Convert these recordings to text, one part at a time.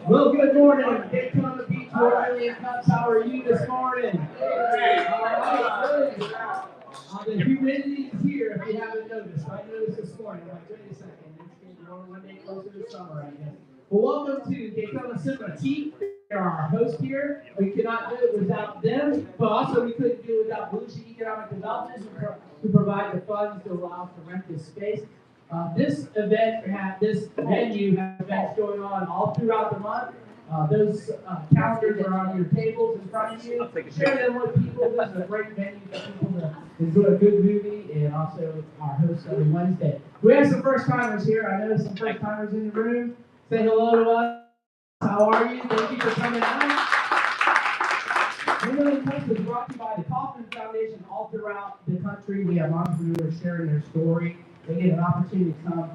Well, good morning, Daytona Beach, Orleans Cubs. How are you this morning? All right, good. The humidity is here if you haven't noticed. I noticed this morning. I'm like, wait a second, it's getting one day closer to summer, I guess. Well, welcome to Daytona Cinema Tea. They're our host here. We cannot do it without them, but also we couldn't do it without Volusia Economic Development to provide the funds to allow us to rent this space. This venue has events going on all throughout the month. Those calendars are on your tables in front of you. Share them with people. This is a great venue for people to enjoy a good movie, and also our host every Wednesday. We have some first timers here. I know some first timers in the room. Say hello to us. How are you? Thank you for coming out. Women Touch is brought to you by the Kaufman Foundation. All throughout the country, we have entrepreneurs sharing their story. They get an opportunity to come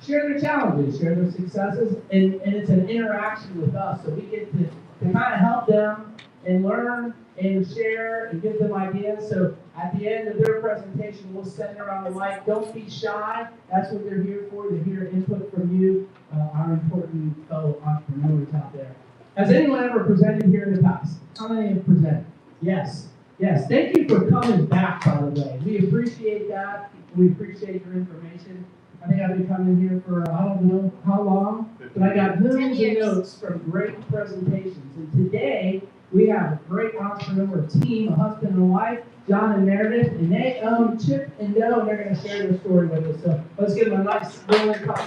share their challenges, share their successes, and it's an interaction with us. So we get to kind of help them and learn and share and give them ideas. So at the end of their presentation, we'll send around the mic. Don't be shy. That's what they're here for, to hear input from you, our important fellow entrepreneurs out there. Has anyone ever presented here in the past? How many have presented? Yes. Yes. Thank you for coming back, by the way. We appreciate that. We appreciate your information. I think I've been coming here for, I don't know how long, but I got millions of notes from great presentations. And today, we have a great entrepreneur team, a husband and wife, John and Meredith, and they own Chip and Dough, and they're going to share their story with us. So let's give them a nice rolling clap.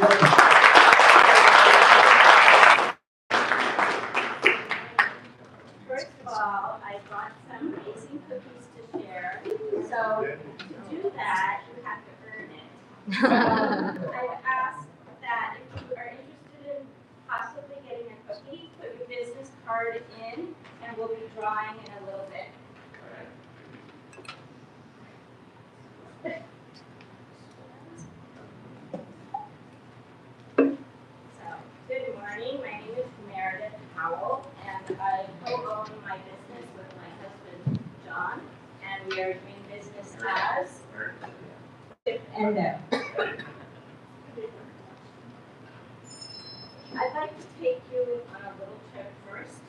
First of all, I brought some amazing cookies to share. So to do that, you have to earn it. I've asked that if you are interested in possibly getting a cookie, put your business card in, and we'll be drawing in a little bit. So, good morning. My name is Meredith Howell, and I co-own my business with my husband, John, and we are doing business as Chip and Dough. I'd like to take you on a little trip first.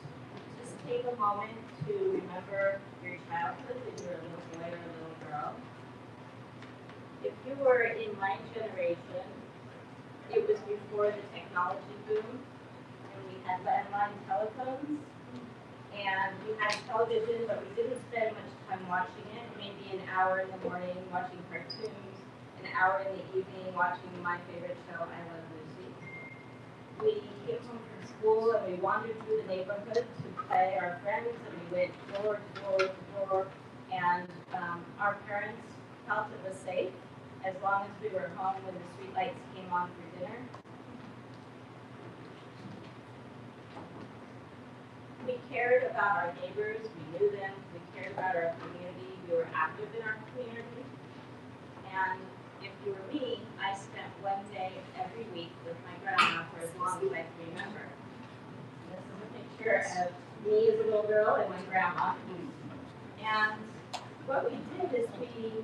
Just take a moment to remember your childhood when you were a little boy or a little girl. If you were in my generation, it was before the technology boom, and we had landline telephones, and we had television, but we didn't spend much time watching it. Maybe an hour in the morning watching cartoons, an hour in the evening watching my favorite show, I Love Lucy. We came home from school and we wandered through the neighborhood to play our friends, and we went door to door to door, and our parents felt it was safe as long as we were home when the street lights came on for dinner. We cared about our neighbors, we knew them, we cared about our community, we were active in our community. And if you were me, I spent one day every week with my grandma for as long as I can remember. This is a picture of me as a little girl and my grandma. And what we did is we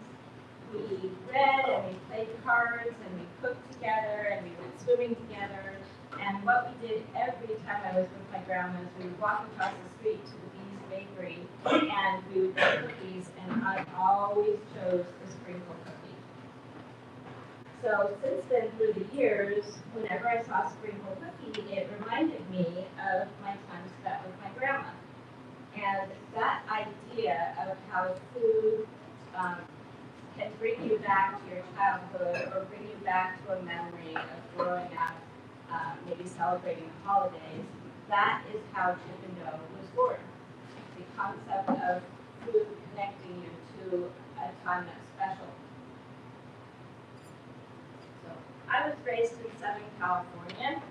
read and we played cards and we cooked together and we went swimming together. And what we did every time I was with my grandma is we would walk across the street to the Bee's Bakery and we would get cookies, and I always chose the sprinkle cookie. So since then, through the years, whenever I saw sprinkle cookie, it reminded me of my time spent with my grandma. And that idea of how food can bring you back to your childhood or bring you back to a memory of growing up, maybe celebrating the holidays, that is how Chip and Dough was born. The concept of food connecting you to a time that's special. So, I was raised in Southern California.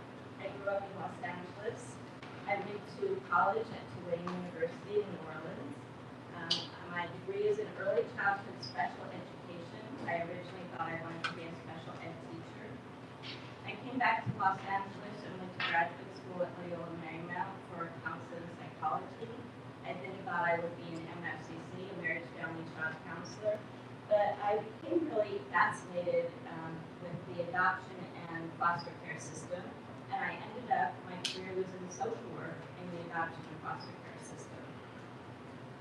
I grew up in Los Angeles. I went to college at Tulane University in New Orleans. My degree is in early childhood special education. I originally thought I wanted to be a special ed teacher. I came back to Los Angeles and went to graduate school at Loyola Marymount for counseling and psychology. I then thought I would be an MFCC, a marriage, family, child counselor. But I became really fascinated with the adoption and foster care system. And I ended up, my career was in the adoption and foster care system.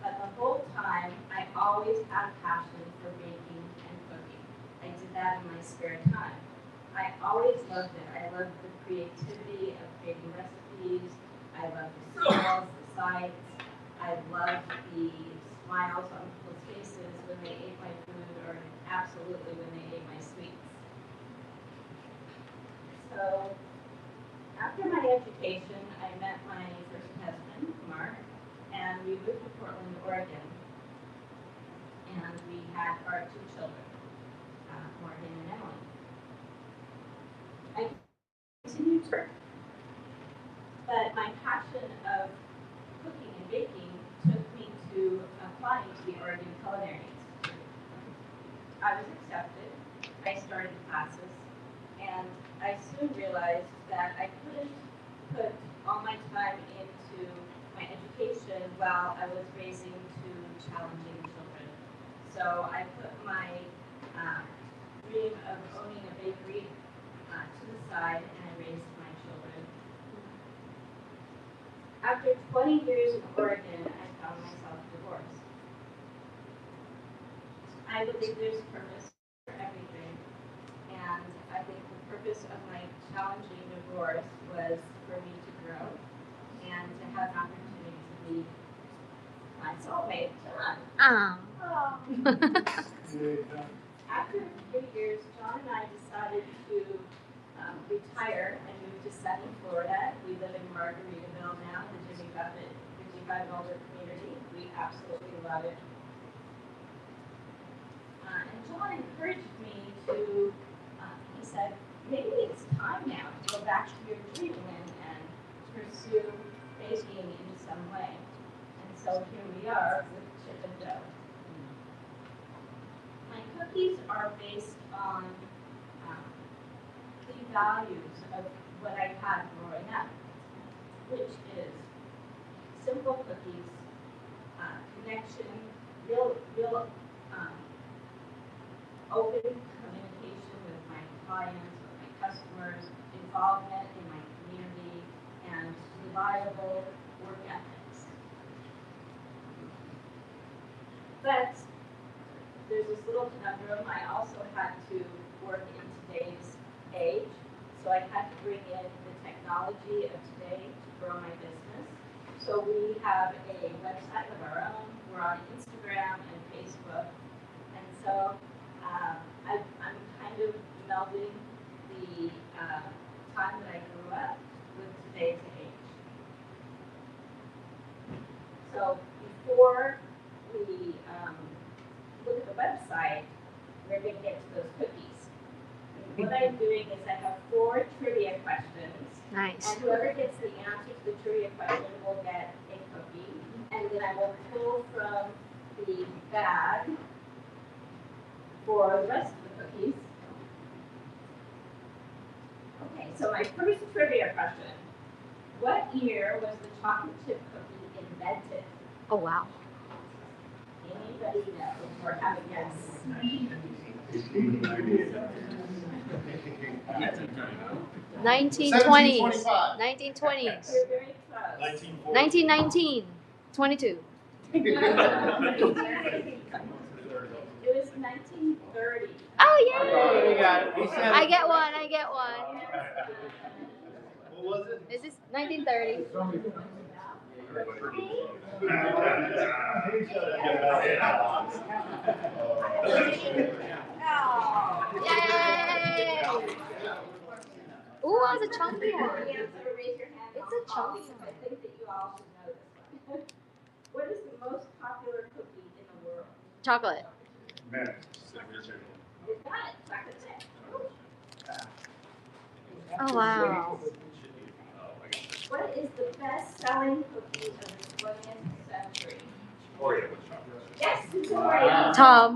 But the whole time, I always had a passion for baking and cooking. I did that in my spare time. I always loved it. I loved the creativity of creating recipes. I loved the smells, the sights. I loved the smiles on people's faces when they ate my food, or absolutely when they ate my sweets. So after my education, I met my first husband, Mark, and we moved to Portland, Oregon. And we had our 2 children, Morgan and Emily. I continued to work, but my passion of cooking and baking took me to applying to the Oregon Culinary Institute. I was accepted, I started classes, and I soon realized that I couldn't put all my time into my education while I was raising 2 challenging children. So I put my dream of owning a bakery to the side, and I raised my children. After 20 years in Oregon, I found myself divorced. I believe there's purpose for everything, and I think the purpose of my challenging divorce was for me to grow and to have an opportunity to meet my soulmate, John. After 3 years, John and I decided to retire and move to sunny Florida. We live in Margaritaville now, the Jimmy Buffett Older community. We absolutely love it. And John encouraged me to, he said, maybe it's time now to go back to your dream and pursue baking in some way. And so here we are with Chip and Dough. My cookies are based on the values of what I had growing up, which is simple cookies, connection, real open communication with my clients, with my customers, involvement in my community, and reliable work ethics. But there's this little conundrum. I also had to work in today's age, so I had to bring in the technology of today to grow my business. So we have a website of our own. We're on Instagram and Facebook, and so I'm kind of melding the time that I grew up with today's age. So before we look at the website, we're going to get to those cookies. What I'm doing is I have 4 trivia questions. Nice. And whoever gets the answer to the trivia question will get a cookie. And then I will pull from the bag for the rest of the cookies. Okay, so my first trivia question. What year was the chocolate chip cookie invented? Oh, wow. Anybody know or have a guess? 1920s. 1920s. You're very close. 1919. 22. It was 1930. Oh, yay! I get one. I get one. What was it? Is this 1930? Yay! Ooh, that's a chunky one. It's a chunky one. I think that you all should know this one. What is the most popular cookie in the world? Chocolate. Man. You got it. Chocolate chip. Oh, wow. What is the best-selling cookie of the 20th century? Oreo with chocolate. Yes, it's Oreo. Tom.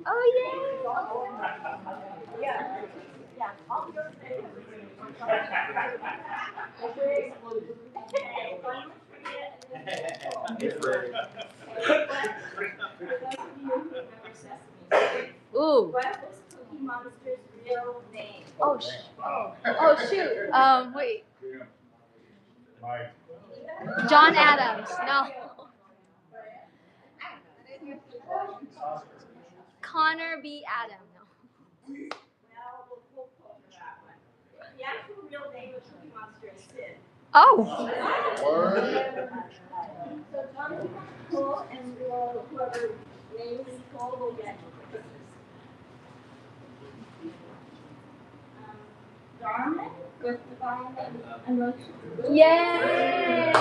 Oh, Yeah. Yeah. All your favorites. Okay, one trivia yay! Ooh. What was Cookie Monster's real name? Oh, oh, shoot. Wait. Mike. John Adams. No. Connor B. Adams. No. Well, we'll pull for that one. The actual real name of Cookie Monster is Sid. Oh. So Jonathan Cole and whoever names Cole will get Christmas. Garmin with Divine and Roach. Yay!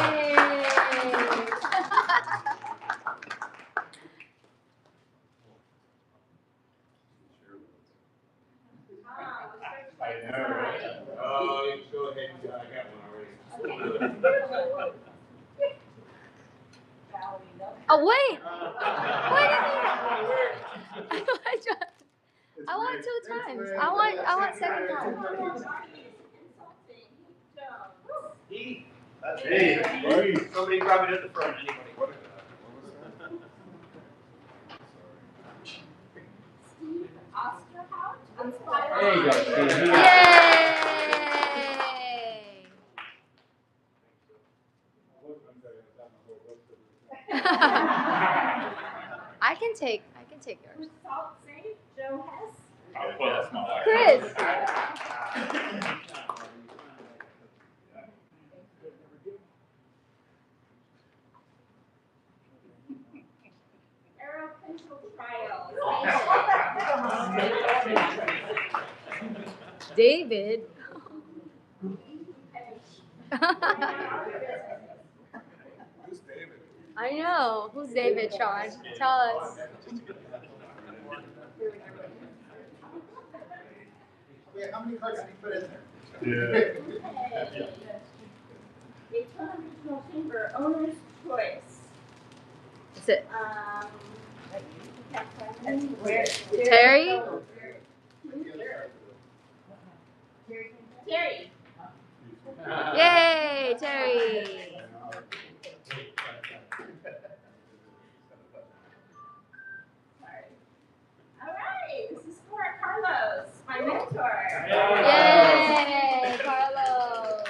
I know, right? Oh, go ahead, I got one already. Oh wait! Wait a minute! I want two times. I want second time. That's me. Somebody grab it at the front, anybody. Steve Osterhout. There you go, Steve. Yay! I can take yours. Salt Safe, Joe Hess. Well, that's not like Chris. Aero Pencil Trials. David. Who's David? I know. Who's David, Sean? Tell us. Wait, how many cards did you put in there? Yeah. Daytona Regional Chamber Owner's Choice. That's it. Where? Terry? Terry. Yay, Terry. All right, this is for Carlos, my mentor. Yay, Carlos.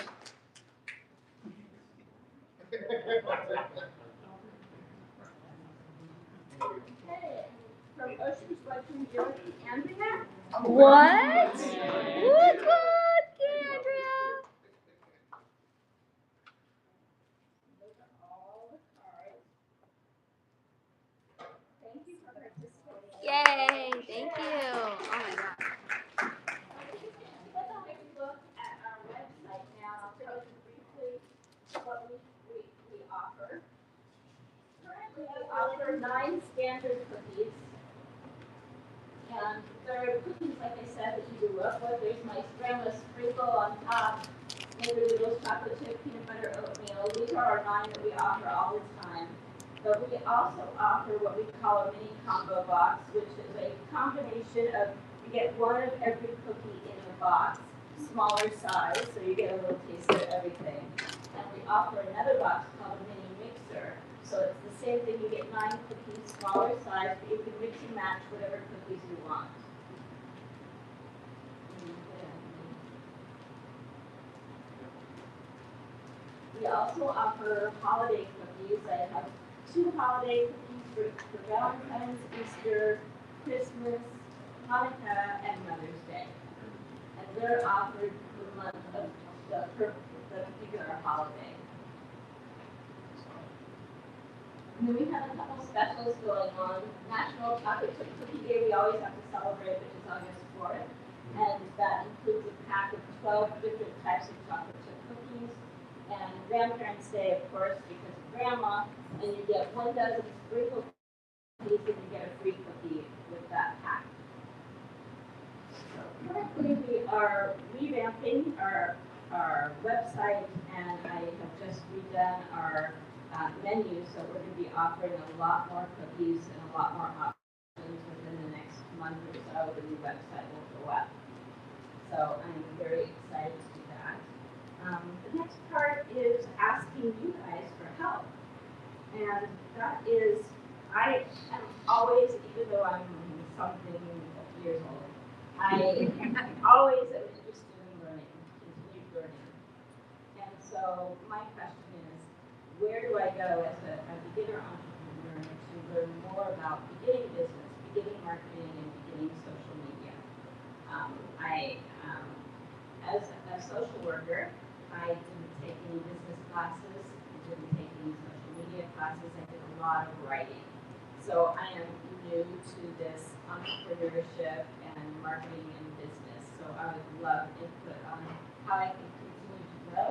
Okay, from Ocean's Election Buick, Andrea. What? What? Okay, Andrea. Those are all the cards. Thank you for participating. Yay, thank you. Oh my god. Let's take a look at our website now. I'll tell you briefly what we offer. Currently, we offer 9 standard cookies. And there are cookies, like I said, that you grew up with. There's my grandma's sprinkle on top. Maybe those chocolate chip peanut butter oatmeal. These are our 9 that we offer all the time. But we also offer what we call a mini combo box, which is a combination of, you get one of every cookie in the box, smaller size, so you get a little taste of everything. And we offer another box called a mini mixer. So it's the same thing, you get 9 cookies, smaller size, but you can mix and match whatever cookies you want. We also offer holiday cookies. I have 2 holiday cookies for Valentine's, Easter, Christmas, Hanukkah, and Mother's Day. And they're offered the month of the particular holiday. And then we have a couple specials going on. National Chocolate Chip Cookie Day we always have to celebrate, which is August 4th. And that includes a pack of 12 different types of chocolate chip cookies. And Grandparents' Day, of course, because of Grandma. And you get 1 dozen sprinkle cookies and you get a free cookie with that pack. Currently, we are revamping our website, and I have just redone our menu, so we're going to be offering a lot more cookies and a lot more options within the next month or so. The new website will go up. So I'm very excited to do that. The next part is asking you guys for help. And that is, I am always, even though I'm something years old, I always am interested in learning, continued learning. And so so my question is, where do I go as a beginner entrepreneur to learn more about beginning business, beginning marketing, and beginning social media? As a social worker, I didn't take any business classes, I didn't take any social media classes, I did a lot of writing. So I am new to this entrepreneurship and marketing and business. So I would love input on how I can continue to grow.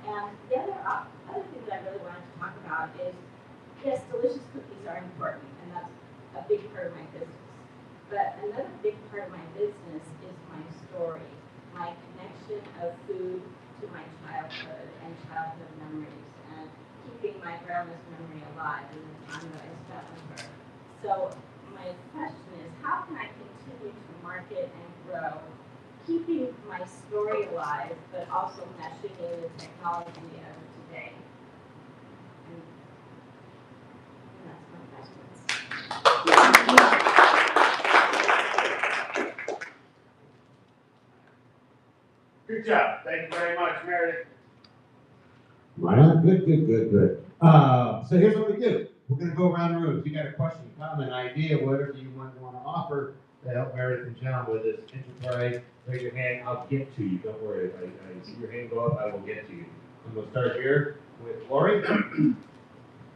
And the other thing that I really wanted to talk about is, yes, delicious cookies are important, and that's a big part of my business. But another big part of my business is my story, my connection of food to my childhood and childhood memories, and keeping my grandma's memory alive in the time that I spent with her. So my question is, how can I continue to market and grow, keeping my story alive, but also meshing in the technology of today? And that's my questions. Good job. Thank you very much, Meredith. Right on. Good. So here's what we do. We're going to go around the room. If you got a question, comment, idea, whatever you want to offer to help Meredith and John with this enterprise, raise your hand. I'll get to you. Don't worry. If I see your hand go up, I will get to you. I'm going to start here with Lori.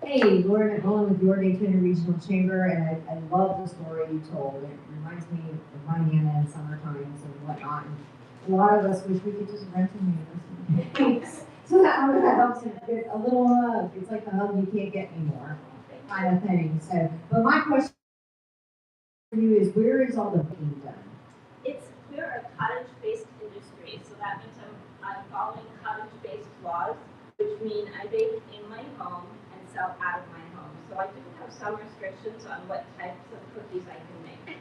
Hey, Lauren McMullen with your Daytona Regional Chamber, and I love the story you told. It reminds me of my Nana and summer times and whatnot. And a lot of us wish we could just rent a university. So that helps it get a little hug. It's like the hug you can't get anymore kind of thing. So, but my question for you is, where is all the baking done? We're a cottage-based industry, so that means I'm following cottage-based laws, which mean I bake in my home and sell out of my home. So I do have some restrictions on what types of cookies I can make.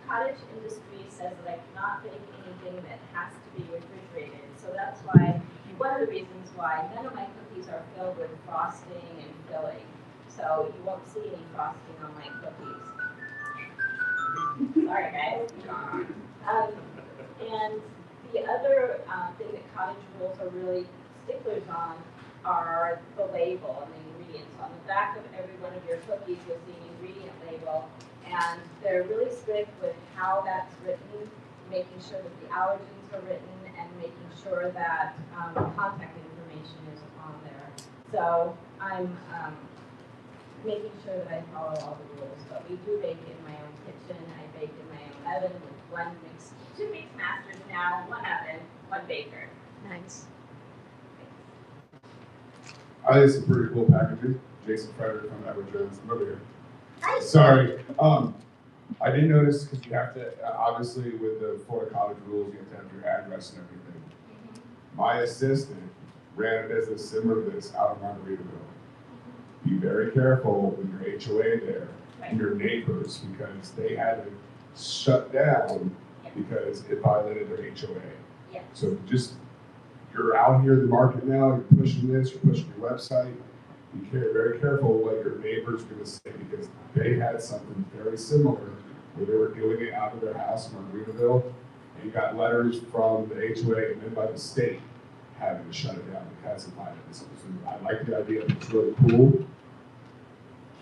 Cottage industry says that I cannot bake anything that has to be refrigerated. So that's why, one of the reasons why none of my cookies are filled with frosting and filling. So you won't see any frosting on my cookies. Sorry, guys. And the other thing that cottage rules are really sticklers on are the label and the ingredients. On the back of every one of your cookies, you'll see an ingredient label, and they're really strict with how that's written, making sure that the allergens are written, and making sure that contact information is on there. So I'm making sure that I follow all the rules. But we do bake in my own kitchen. I bake in my own oven with two mix masters now, one oven, one baker. Nice. I think some pretty cool packaging. Jason Frederick from Edward Jones. I'm over here. Hi. Sorry. I did notice because you have to, obviously with the Florida college rules, you have to have your address and everything. My assistant ran a business similar to this out of Margaritaville. Be very careful with your HOA there and your neighbors, because they had to shut down because it violated their HOA. Yeah. So just, you're out here in the market now, you're pushing this, you're pushing your website. Be very careful what your neighbors are going to say, because they had something very similar where they were doing it out of their house in Margaritaville, and got letters from the HOA and then by the state having to shut it down because of violence. So I like the idea. It's really cool.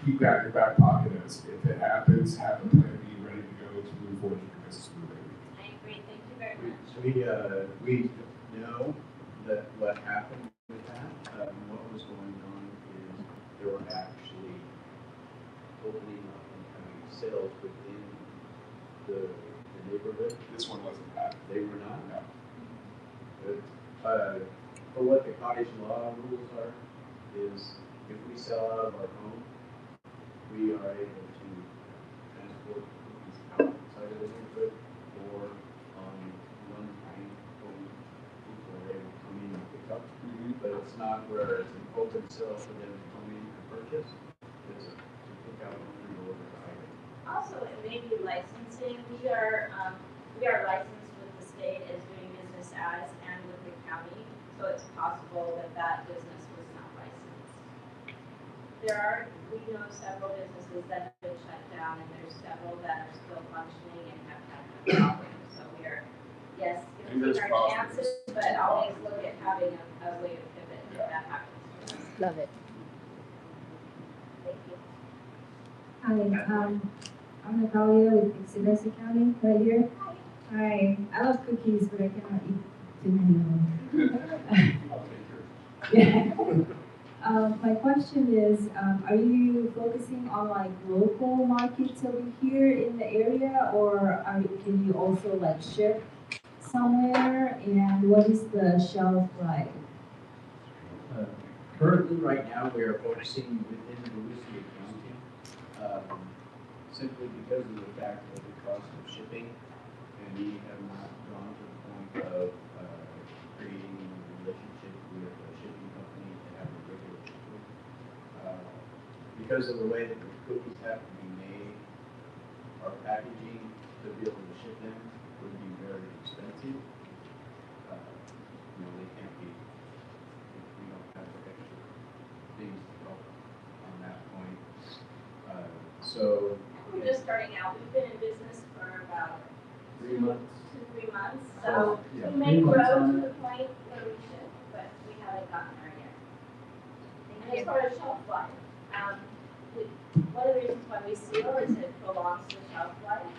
Keep that in your back pocket as if it happens, have a plan B ready to go to move forward with your business moving. I agree. Thank you very much. We know that what happened with that. What was going on is there were actually opening up and having sales within the neighborhood. This one wasn't bad. They were not. No. Good. For what the cottage law rules are, is if we sell out of our home, we are able to transport cookies outside of the neighborhood, or on one time when people are able to come in and pick up. But it's not where it's an open sale for them to come in and purchase. It's to pick out and deliver the item. Also, it may be licensing. We are licensed with the state as doing business as and with the county, so it's possible that that business was not licensed. We know several businesses that have been shut down, and there's several that are still functioning and have had no problems. So we are, yes, Fingers take our crossed. chances, but always look at having a way to pivot if that happens. Love it. Thank you. Hi, I'm Natalia with Exodus Accounting right here. Hi, I love cookies, but I cannot eat too many of them. Yeah. My question is, are you focusing on like local markets over here in the area, or can you also like ship somewhere? And what is the shelf life? Currently, right now, we are focusing within Volusia County, simply because of the fact of the cost of shipping, and we have not gone to the point of creating a relationship with a shipping company to have a regular shipping. Because of the way that the cookies have to be made, our packaging to be able to ship them would be very expensive. They can't be, we don't have the extra things to help on that point. So. We're just starting out. We've been in business for about 3 months. 2-3 months, so Yeah, we may 3 months grow on to it. the point where we should, but we haven't gotten there yet. And as far as shelf life, one of the reasons why we seal is it prolongs the shelf life.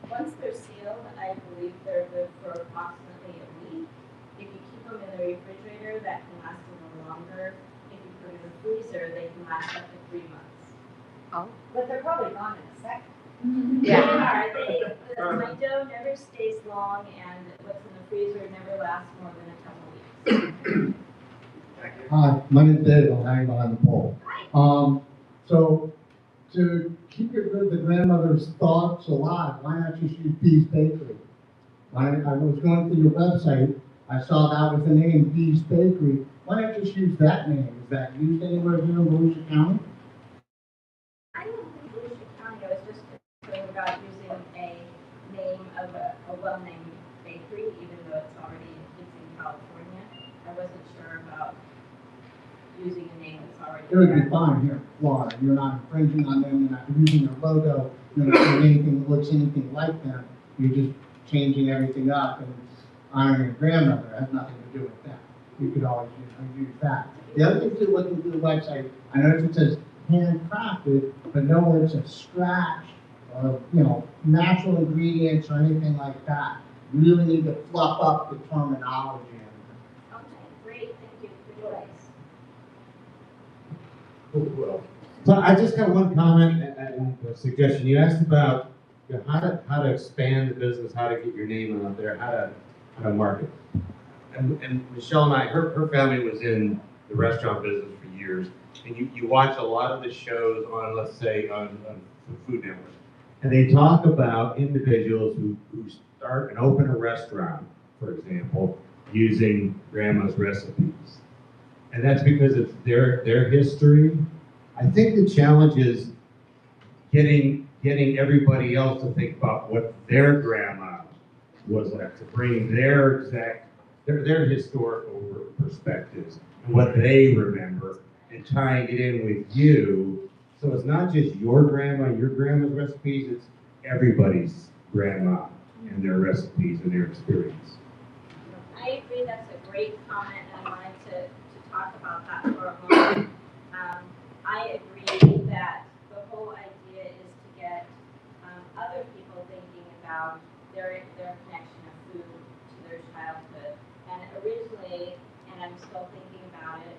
Once they're sealed, I believe they're good for approximately a week. If you keep them in the refrigerator, that can last a little longer. If you put it in the freezer, they can last up to 3 months. Oh. But they're probably gone in a second. Yeah. My dough never stays long, and what's in the freezer never lasts more than a couple weeks. Hi, my name's Dave, I'm hanging behind the pole. So to keep the grandmother's thoughts alive, why not just use Bee's Bakery? I was going through your website, I saw that was the name, Bee's Bakery. Why not just use that name? Is that used anywhere here in Volusia County? I don't think Volusia County, I was just concerned about using a name of a well-named bakery, even though it's in California. I wasn't sure about using a name that's already It would be there. fine here in Florida. You're not infringing on them, you're not using their logo, you're not doing anything that looks anything like them. You're just changing everything up and honoring your grandmother. It has nothing to do with that. You could always use that. The other thing too, looking through the website, I noticed it says handcrafted, but nowhere it says scratch or, natural ingredients or anything like that. You really need to fluff up the terminology. Okay, great, thank you for your advice. So I just got one comment and a suggestion. You asked about how to expand the business, how to get your name out there, how to market. And Michelle and I, her family was in the restaurant business for years. And you watch a lot of the shows on, let's say, on Food Network. And they talk about individuals who start and open a restaurant, for example, using grandma's recipes. And that's because it's their history. I think the challenge is getting everybody else to think about what their grandma was like, to bring their historical perspectives and what they remember, and tying it in with you. So it's not just your grandma's recipes, it's everybody's grandma and their recipes and their experience. I agree, that's a great comment, and I wanted to talk about that for a moment. I agree that the whole idea is to get other people thinking about their connection of food to their childhood. And originally, and I'm still thinking about it,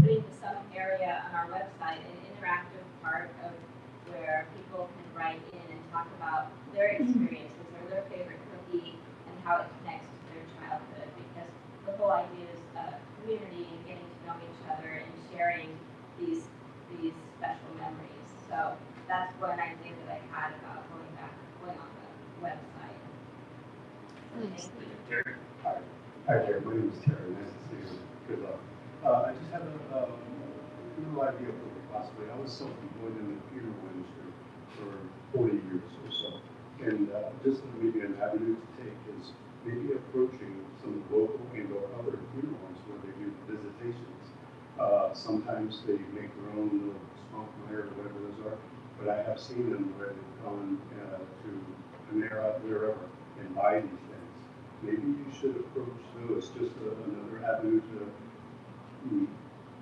putting some area on our website, an interactive part of where people can write in and talk about their experiences or their favorite cookie and how it connects to their childhood. Because the whole idea is community and getting to know each other and sharing these special memories. So that's one idea that I had about going on the website. Nice. Thank you. Hi, Jerry. My name is Terry. Nice to see you. Good luck. I just have a little idea of possibly. I was self-employed in the funeral industry for 40 years or so. And just maybe an avenue to take is maybe approaching some local and or other funeral homes where they do visitations. Sometimes they make their own little smoke fire or whatever those are. But I have seen them where they've gone to Panera, wherever, and buy these things. Maybe you should approach those, just another avenue to,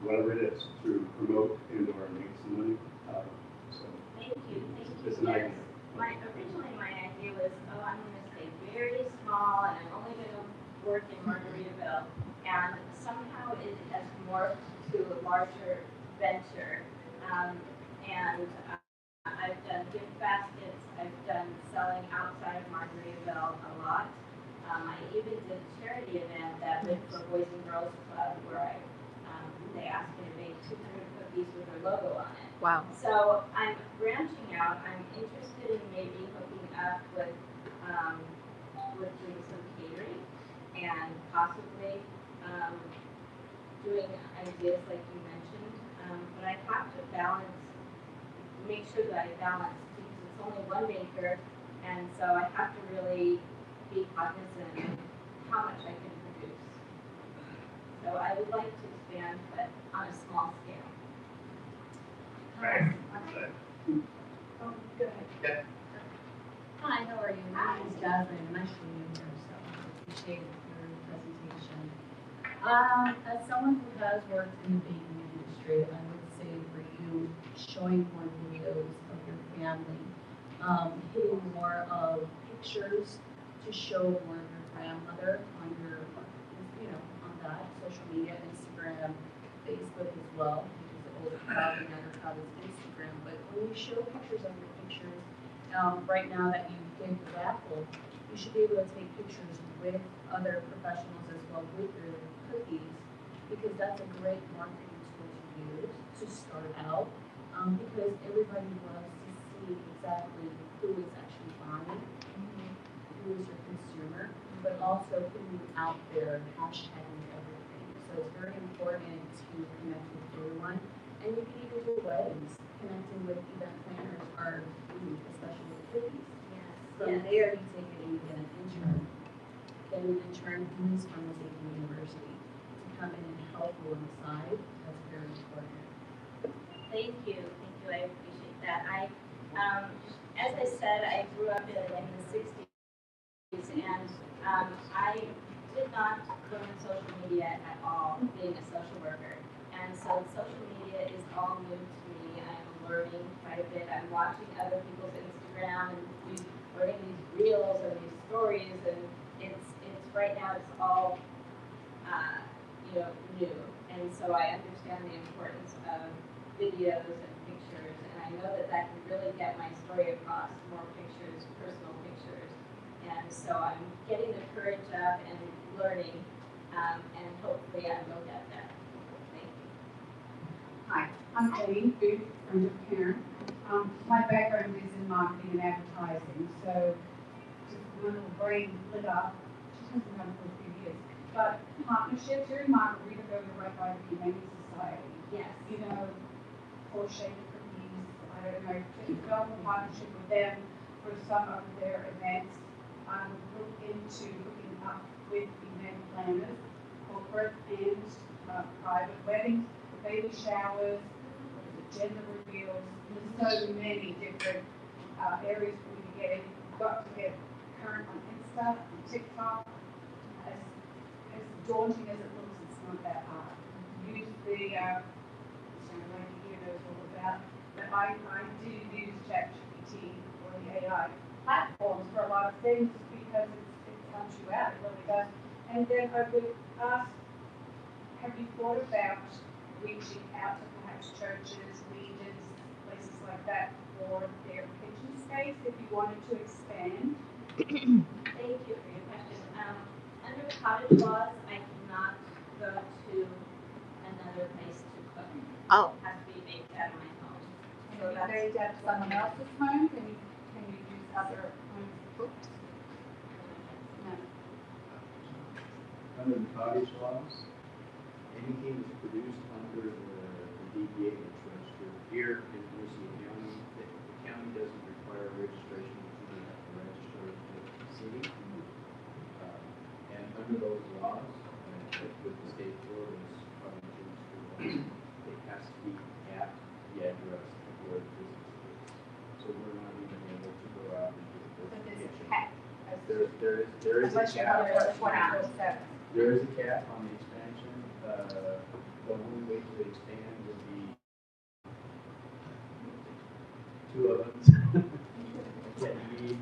whatever it is, to promote and or make some money. So Thank you. it's an idea. Originally my idea was, I'm gonna stay very small and I'm only gonna work in Margaritaville. And somehow it has morphed to a larger venture. I've done gift baskets, I've done selling outside of Margaritaville a lot. I even did a charity event that went for Boys and Girls Club where they asked me to make 200 cookies with their logo on it. Wow. So I'm branching out. I'm interested in maybe hooking up with doing some catering and possibly doing ideas like you mentioned. But I have to make sure that I balance because it's only one maker, and so I have to really be cognizant of how much I can produce. So I would like to expand, but on a small scale. Right. Oh, go ahead. Hi, how are you? My name is Jasmine, and nice to meet you here, so I appreciate your presentation. As someone who has worked in the baking industry, I would say for you, showing more videos of your family, hitting more of pictures to show more of your grandmother on your, on that, social media, Instagram, Facebook as well, because the older crowd, the younger crowd is Instagram, but when you show pictures of your pictures, right now that you gave the raffle, you should be able to take pictures with other professionals as well with your cookies, because that's a great marketing tool to use to start out, because everybody loves to see exactly who is actually buying, who is your consumer, but also putting out there, hashtagging everything. So it's very important to connect with everyone, and you can even do weddings, connecting with event planners or especially with cookies. From there, you take it and you get an intern. Then an intern who's from the baking university to come in and help you on the side. That's very important. Thank you, I appreciate that. As I said, I grew up in the 60s, and I did not learn social media at all, being a social worker. And so social media is all new to me. I'm learning quite a bit. I'm watching other people's Instagram and learning these reels and these stories, and it's right now it's all new. And so I understand the importance of videos and pictures, and I know that can really get my story across, more pictures, personal pictures. And so I'm getting the courage up and learning, and hopefully I will get that. Thank you. Hi, I'm Jane Booth from Karen. My background is in marketing and advertising, so just my little brain lit up. Just hasn't done for a few years. But partnerships, you're in Margaritaville, you're right by the Humane Society. Yes. For Shady Cookies, I don't know, to develop a partnership with them for some of their events. I would look into hooking up with event planners, corporate and private weddings, baby showers, gender reveals. There's so many different areas for you to get in. You've got to get current on Insta and TikTok. As daunting as it looks, it's not that hard. Use the lady here knows all about, but I do use ChatGPT or the AI platforms for a lot of things because it helps you out, it really does. And then I would ask, have you thought about reaching out to perhaps churches, legions, places like that for their kitchen space if you wanted to expand? Thank you for your question. Under cottage laws, I cannot go to another place to cook. Oh. It has to be baked out of my home. So that's baked out of someone else's home? Can you use other homes to cook? No. Under the cottage laws, anything that's produced under the DBA that's registered here in Mercer County, the county doesn't require registration, you have to register with the city. And under those laws, with the state board is probably it has to be at the address of where the business is. So we're not even able to go out and do the But there's a verification. cap. There's there is a Unless you're cap. another 24/7. There is a cap on the expansion. The only way to expand would be 2 ovens. Yeah, you need,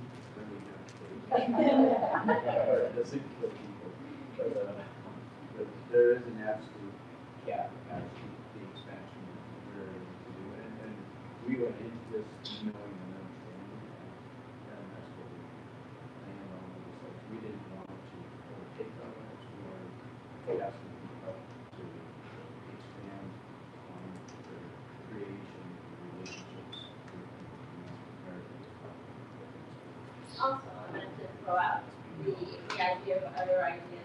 doesn't kill people. But there is an absolute cap as to the expansion we're able to do. And we went into this knowing and understanding that, and that's what we planned on. So we didn't want to overtake our lives. We wanted to ask them to help to expand on their creation and relationships with Americans. Also, I wanted to throw out the idea of other ideas.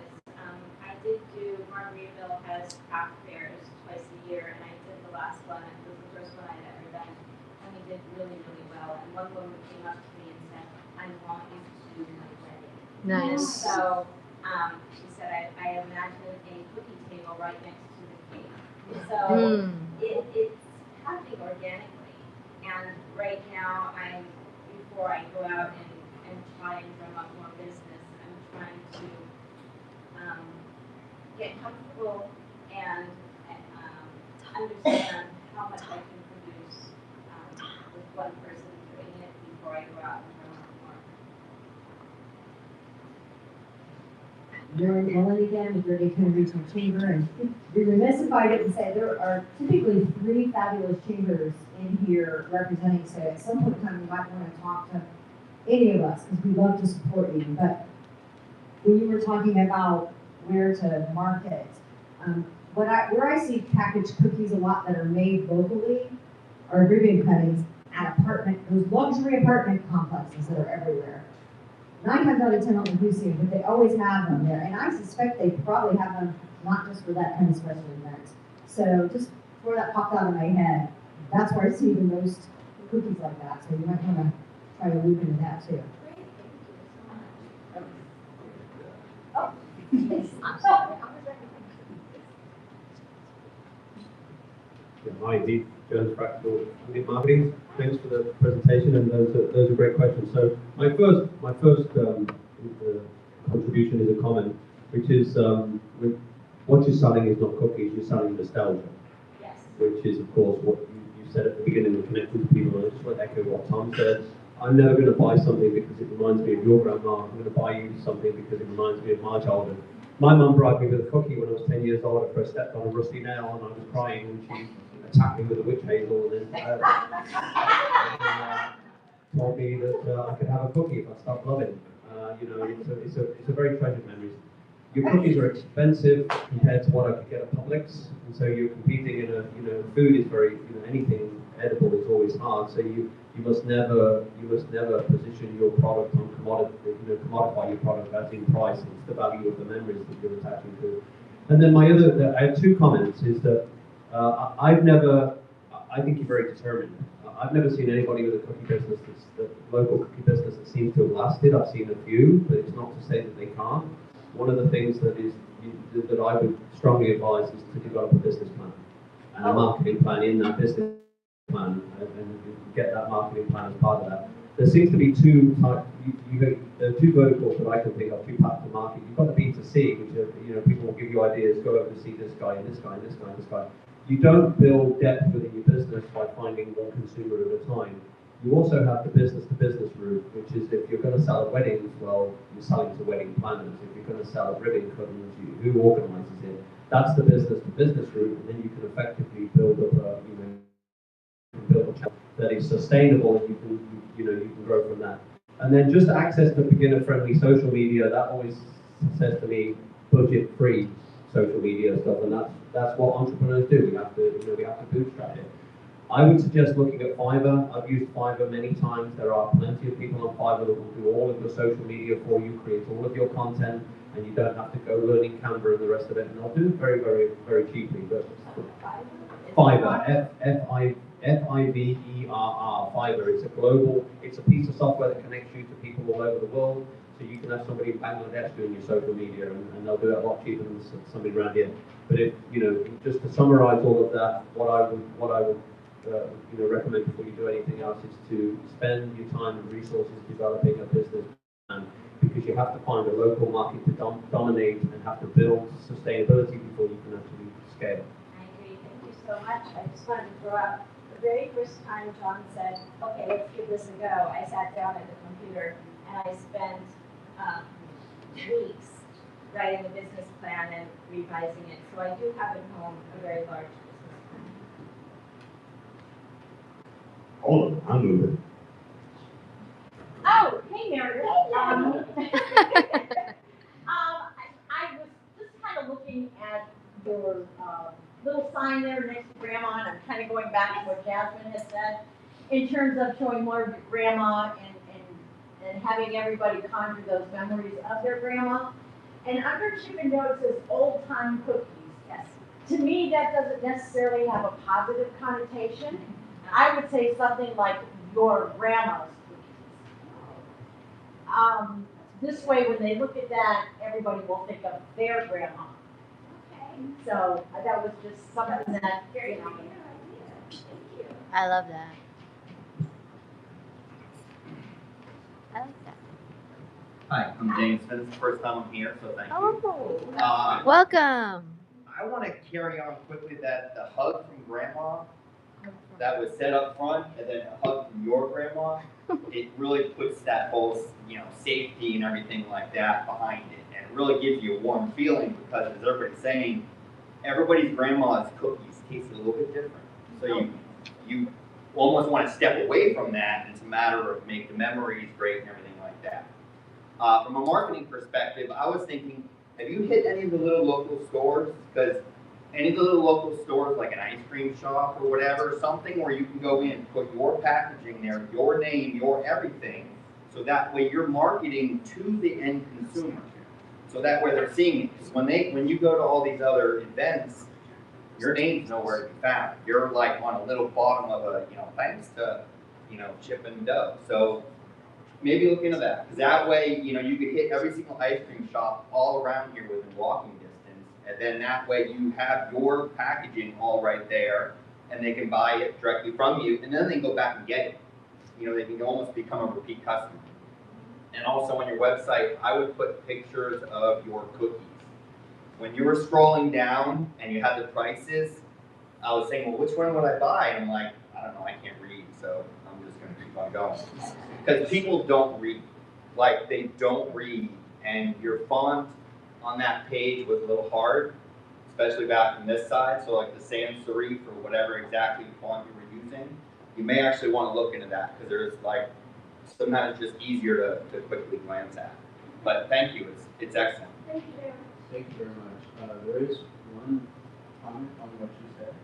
I did do, Margaritaville has craft fairs twice a year, and I did the last one. It was the first one I'd ever done, and we did really, really well. And one woman came up to me and said, "I want you to do my wedding." Nice. And so she said, I imagine a cookie table right next to the cake. So it's happening organically. And right now, before I go out and try and drum up more business, I'm trying to get comfortable and understand how much I can produce with one person doing it before I go out and drum up more. Mary Mullen again with your Daytona Regional Chamber, and be remiss if I didn't say there are typically 3 fabulous chambers in here representing, so at some point in time you might want to talk to any of us, because we love to support you. But when you were talking about where to market, where I see packaged cookies a lot that are made locally are ribbon cuttings at those luxury apartment complexes that are everywhere. 9 times out of 10 on the scene, but they always have them there, and I suspect they probably have them not just for that kind of special event. So just before that popped out of my head, that's where I see the most cookies like that. So you might want to try to loop into that too. Oh, I'm sorry. Yeah, hi, Deep Jones, Practical Marketing. Thanks for the presentation, and those are great questions. So my first contribution is a comment, which is what you're selling is not cookies, you're selling nostalgia. Yes. Which is, of course, what you said at the beginning of connecting to people. And I just want to echo what Tom said. I'm never going to buy something because it reminds me of your grandma. I'm going to buy you something because it reminds me of my childhood. My mum bribed me with a cookie when I was 10 years old after I stepped on a rusty nail and I was crying, and she attacked me with a witch hazel and then told me that I could have a cookie if I stopped loving. It's a very treasured memory. Your cookies are expensive compared to what I could get at Publix, and so you're competing in food is very, anything edible is always hard. So you must never position your product on commodify your product as in price. It's the value of the memories that you're attaching to. And then I have 2 comments. Is that I think you're very determined. I've never seen anybody with a cookie business the local cookie business that seems to have lasted. I've seen a few, but it's not to say that they can't. One of the things that I would strongly advise is to develop a business plan and a marketing plan in that business plan, and get that marketing plan as part of that. There seems to be 2 types. There are 2 verticals that I can think of, 2 parts of the market. You've got the B2C, which are, people will give you ideas, go over to see this guy and this guy and this guy and this guy. You don't build depth within your business by finding one consumer at a time. You also have the business-to-business route, which is if you're going to sell at weddings, well, you're selling to wedding planners. If you're going to sell at ribbon cuttings, who organizes it? That's the business-to-business route, and then you can effectively build up a channel that is sustainable, and you can grow from that. And then just access to beginner-friendly social media. That always says to me, budget-free social media stuff, and that's what entrepreneurs do. We have to bootstrap it. I would suggest looking at Fiverr. I've used Fiverr many times. There are plenty of people on Fiverr that will do all of your social media for you, create all of your content, and you don't have to go learning Canva and the rest of it. And they'll do it very, very, very cheaply. But Fiverr, F-I-V-E-R-R, Fiverr. It's a piece of software that connects you to people all over the world. So you can have somebody in Bangladesh doing your social media, and they'll do it a lot cheaper than somebody around here. But if just to summarize all of that, what I would recommend before you do anything else is to spend your time and resources developing a business because you have to find a local market to dominate and have to build sustainability before you can actually scale. I agree, thank you so much. I just wanted to throw out, the very first time John said, okay, let's give this a go, I sat down at the computer and I spent weeks writing a business plan and revising it. So I do have at home a very large business plan. Hold on, I'm moving. Oh, hey, Meredith. I was just kind of looking at your little sign there next to Grandma, and I'm kind of going back to what Jasmine has said in terms of showing more of your grandma and having everybody conjure those memories of their grandma. And under Chipping Notes says old time cookies. Yes. To me, that doesn't necessarily have a positive connotation. I would say something like your grandma's cookies. This way, when they look at that, everybody will think of their grandma. Okay. So that was just something that, you know. Thank you. I love that. I like that. Hi, I'm James Smith. It's the first time I'm here, so thank you. Oh, welcome. I want to carry on quickly that the hug from Grandma that was set up front, and then a hug from your grandma. It really puts that whole, safety and everything like that behind it, and it really gives you a warm feeling because, as everybody's saying, everybody's grandma's cookies taste a little bit different. So you almost want to step away from that. And it's a matter of make the memories great and everything like that. From a marketing perspective, I was thinking, have you hit any of the little local stores? Because any of the little local stores, like an ice cream shop or whatever, something where you can go in, put your packaging there, your name, your everything, so that way you're marketing to the end consumer. So that way they're seeing it. Because when you go to all these other events, your name's nowhere to be found. You're like on a little bottom of a, thanks to, Chip and Dough. So maybe look into that. Because that way, you could hit every single ice cream shop all around here within walking distance. And then that way you have your packaging all right there, and they can buy it directly from you, and then they can go back and get it. They can almost become a repeat customer. And also on your website, I would put pictures of your cookies. When you were scrolling down and you had the prices, I was saying, well, which one would I buy? And I'm like, I don't know, I can't read, so I'm just gonna keep on going. Because people don't read. Like, they don't read, and your font on that page was a little hard, especially back from this side, so like the sans serif or whatever exactly font you were using, you may actually want to look into that, because there's like, sometimes it's just easier to quickly glance at. But thank you, it's excellent. Thank you very much. Thank you very much. There is one comment on what you said.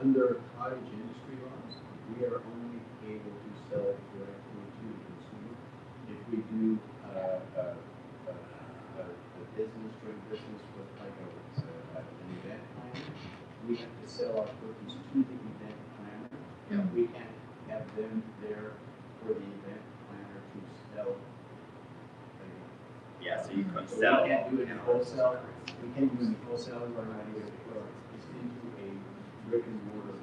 Under cottage industry laws, we are only able to sell directly to the consumer. If we do joint business with like an event planner, we have to sell our cookies to the event planner. Yeah. We can't have them there for the event planner to sell. Yeah, so you couldn't So sell. we can't do it in wholesale. We can't do it in wholesale. We're not able to go. It's into a brick and mortar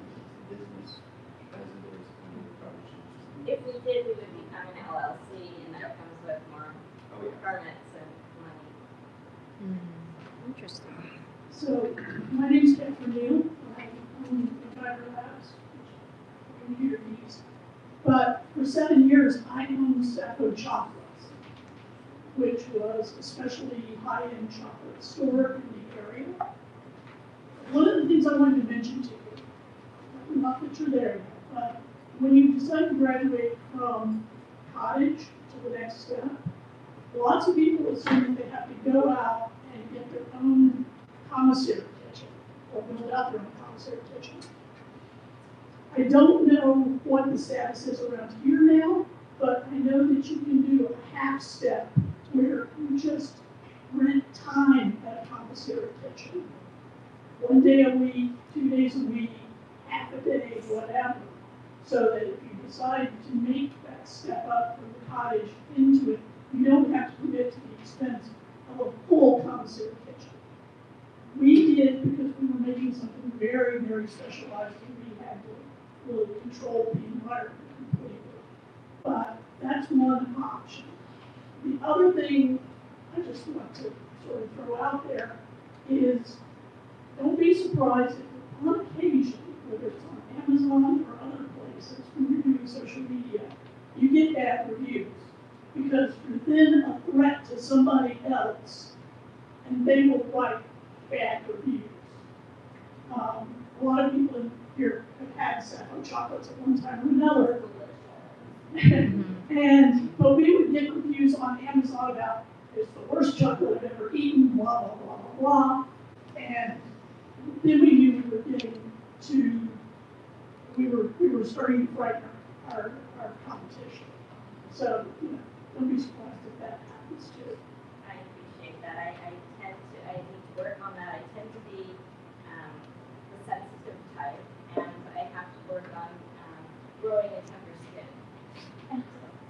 business as it is in the cottage industry. If we did, we would become an LLC, and that comes with more permits and money. Interesting. So, my name's Catherine Neal. I own the Driver Labs, which computer needs. But for 7 years, I owned Sappho Chocolates, which was a specialty high-end chocolate store in the area. One of the things I wanted to mention to you, not that you're there yet, but when you decide to graduate from cottage to the next step, lots of people assume that they have to go out and get their own commissary kitchen or build out their own commissary kitchen. I don't know what the status is around here now, but I know that you can do a half step where you just rent time at a commissary kitchen. 1 day a week, 2 days a week, half a day, whatever. So that if you decide to make that step up from the cottage into it, you don't have to commit to the expense of a full commissary kitchen. We did because we were making something very, very specialized, and we had to really control the environment completely. But that's one option. The other thing I just want to sort of throw out there is, don't be surprised if on occasion, whether it's on Amazon or other places, when you're doing social media, you get bad reviews. Because you're then a threat to somebody else, and they will write bad reviews. A lot of people in here have had Sappho chocolates at one time or another. But we would get reviews on Amazon about, it's the worst chocolate I've ever eaten, blah, blah, blah, blah, blah. And then we knew we were getting to, we were starting to frighten our competition. So, you know, don't be surprised if that happens too. I appreciate that. I need to work on that. I tend to be the sensitive type, and I have to work on growing a tougher skin.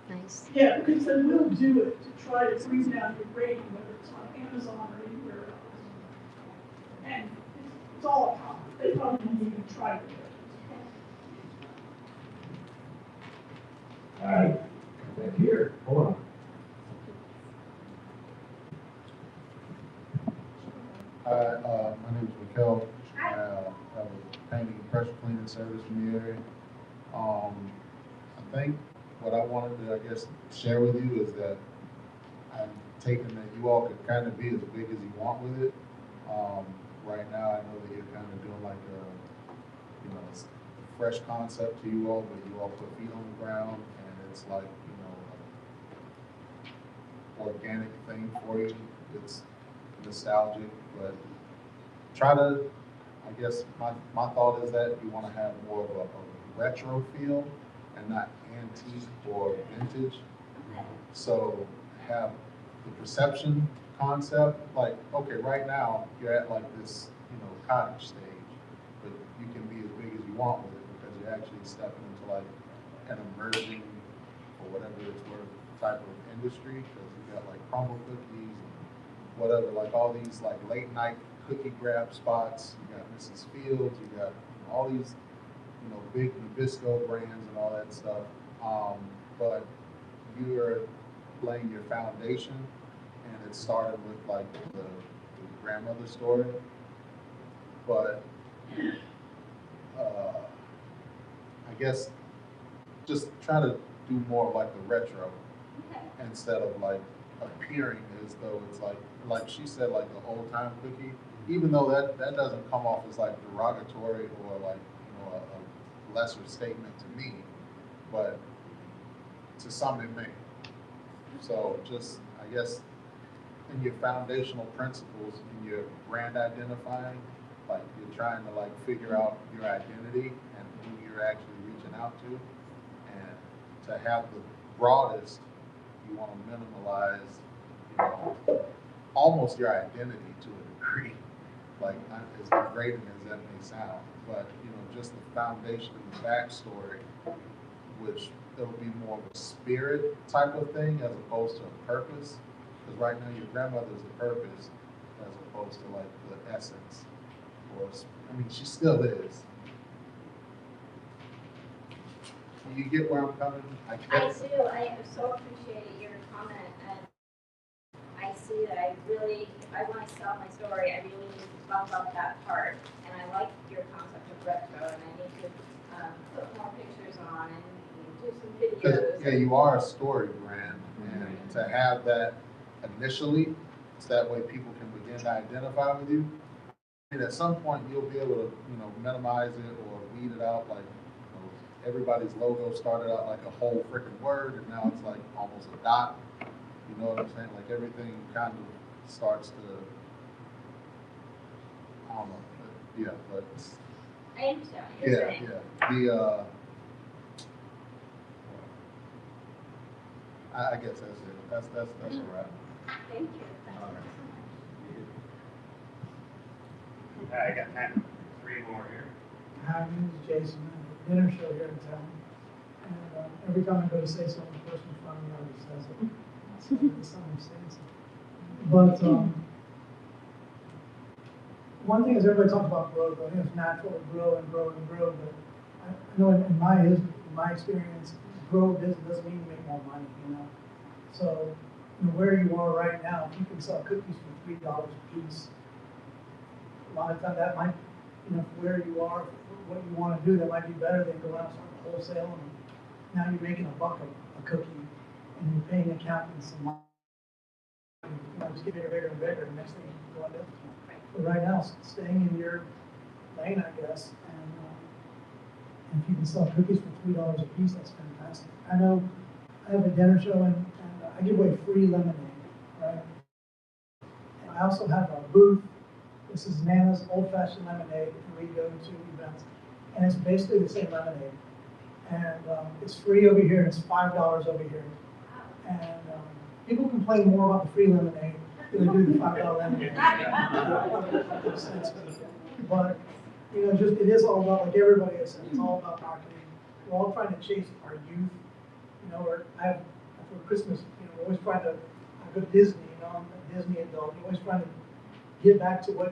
Nice. Yeah, because they will do it to try to bring down your rating, whether it's on Amazon or anywhere else. And it's all a con. They probably didn't even try to do it. All right, back here, hold on. Hi, my name is Mikkel. I have a painting and pressure cleaning service in the area. I think what I wanted to, I guess, share with you is that I'm taking that you all could kind of be as big as you want with it. Right now, I know that you're kind of doing like a, you know, it's a fresh concept to you all, but you all put feet on the ground, and it's like, you know, organic thing for you. It's nostalgic, but try to, I guess, my thought is that you want to have more of a retro feel and not antique or vintage. So have the perception concept, like, okay, right now you're at like this, you know, cottage stage, but you can be as big as you want with it because you're actually stepping into like an emerging, or whatever it's worth, type of industry, because you got like crumble cookies and whatever, like all these like late night cookie grab spots. You got Mrs. Fields, you got, you know, all these, you know, big Nabisco brands and all that stuff. But you're laying your foundation, and it started with like the grandmother story. But I guess just try to do more of like the retro instead of like appearing as though it's like she said, like the old time cookie, even though that doesn't come off as like derogatory or like, you know, a lesser statement to me, but to some it may. So just, I guess, in your foundational principles, in your brand identifying, like you're trying to like figure out your identity and who you're actually reaching out to, and to have the broadest, you want to minimalize, you know, almost your identity to a degree, like as degrading as that may sound, but you know, just the foundation and the backstory, which it'll be more of a spirit type of thing as opposed to a purpose. Because right now your grandmother's the purpose as opposed to like the essence. Or, I mean, she still is. Do you get where I'm coming? I do. I so appreciate your comment, and I see that I really, if I want to sell my story, I really need to bump up that part. And I like your concept of retro, and I need to put more pictures on and do some videos. Yeah, you are a story brand, and to have that initially, so that way people can begin to identify with you. And at some point, you'll be able to, you know, minimize it or weed it out. Like, you know, everybody's logo started out like a whole freaking word, and now it's like almost a dot. You know what I'm saying? Like everything kind of starts to, I don't know, but yeah, but I understand what you're saying. yeah. I guess that's it. That's a wrap. Thank you. All right. I got time for 3 more here. Hi, my name is Jason. I have a dinner show here in town. And every time I go to say something, the person in front of me already says it. So it's not I'm saying something. But one thing is everybody talks about growth. I think it's natural to grow and grow and grow. But I know in my experience, grow doesn't mean you make more money, you know. So where you are right now, if you can sell cookies for $3 a piece, a lot of times that might, for where you are, for what you want to do, that might be better than going out and starting wholesale, and now you're making $1 a cookie, and you're paying accountants some money. Just get bigger, bigger, and bigger, and next thing you go into. But right now, staying in your lane, I guess, and if you can sell cookies for $3 a piece, that's fantastic. I know I have a dinner show, and I give away free lemonade, right? And I also have a booth. This is Nana's Old Fashioned Lemonade, and we go to events, and it's basically the same lemonade. And it's free over here, and it's $5 over here. And people complain more about the free lemonade than they do the $5 lemonade. But just it is all about, like everybody has said, it's all about marketing. We're all trying to chase our youth. Or for Christmas, we're always trying to. I go to Disney, I'm a Disney adult. You're always trying to get back to the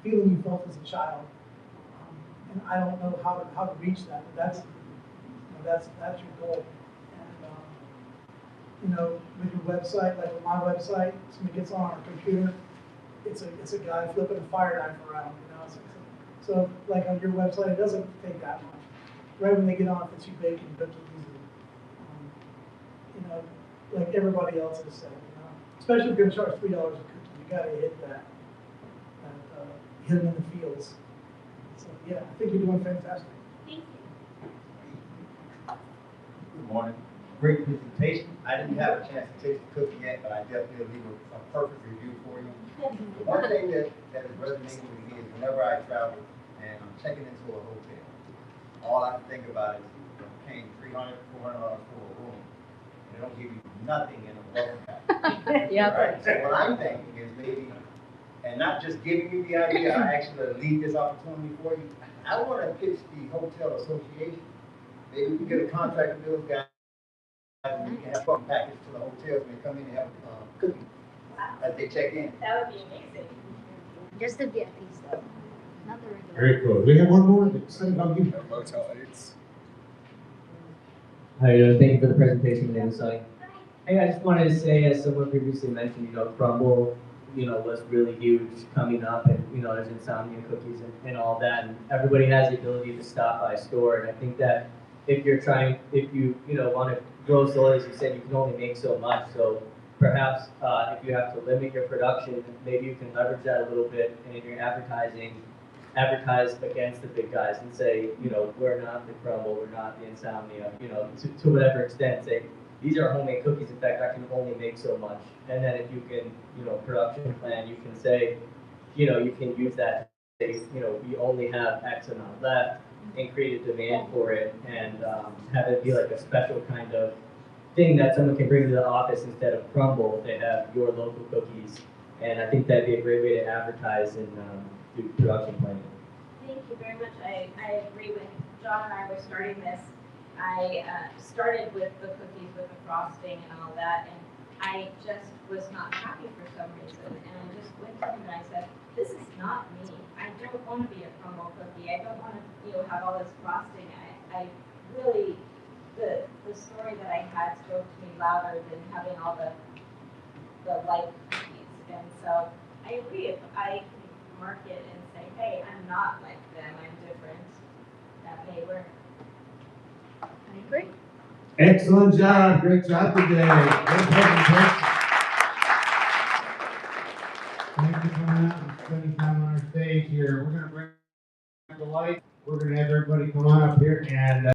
feeling you felt as a child. And I don't know how to reach that, but that's your goal. And with your website, like with my website, somebody gets on our computer, it's a guy flipping a fire knife around. So like on your website, it doesn't take that much. Right when they get on, it's you baking cookies. Like everybody else has said, especially if you're going to charge $3 a cookie, you got to hit that hit them in the fields. So yeah, I think you're doing fantastic. Thank you. Good morning. Great presentation. I didn't have a chance to taste the cookie yet, but I definitely leave a perfect review for you. One thing that is resonating with me is whenever I travel and I'm checking into a hotel, all I can think about is I'm paying $300, $400 for a room. They don't give you nothing in a welcome package. Yep. Right? So what I'm thinking is maybe, and not just giving you the idea, I actually leave this opportunity for you. I want to pitch the hotel association. Maybe we can get a contract with those guys and we can have a welcome package to the hotels when they come in and have cookies as they check in. That would be amazing. Just the VIP stuff, not the regular. Very cool. We have one more. Motel 8s. How are you doing? Thank you for the presentation, my name is Sonny. Hey, I just wanted to say, as someone previously mentioned, Crumble, was really huge coming up, and there's insomnia cookies and all that, and everybody has the ability to stop by a store, and I think that if you want to grow slowly, as you said, you can only make so much, so perhaps if you have to limit your production, maybe you can leverage that a little bit, and in your advertising, advertise against the big guys and say, we're not the Crumble, we're not the insomnia, to whatever extent, say, these are homemade cookies, in fact, I can only make so much. And then if you can, production plan, you can say, you can use that, say, we only have X amount left, and create a demand for it, and have it be like a special kind of thing that someone can bring to the office instead of Crumble. They have your local cookies, and I think that'd be a great way to advertise and do production planning. Thank you very much. I agree. When John and I were starting this, I started with the cookies with the frosting and all that, and I just was not happy for some reason. And I just went to him and I said, this is not me. I don't want to be a Crumble cookie. I don't want to have all this frosting. I really, the story that I had spoke to me louder than having all the light cookies. And so I agree. If I can market and say, hey, I'm not like them, I'm different, that may work. I agree. Excellent job. Great job today. Great presentation. Thank you for coming out and spending time on our stage here. We're going to bring the light. We're going to have everybody come on up here and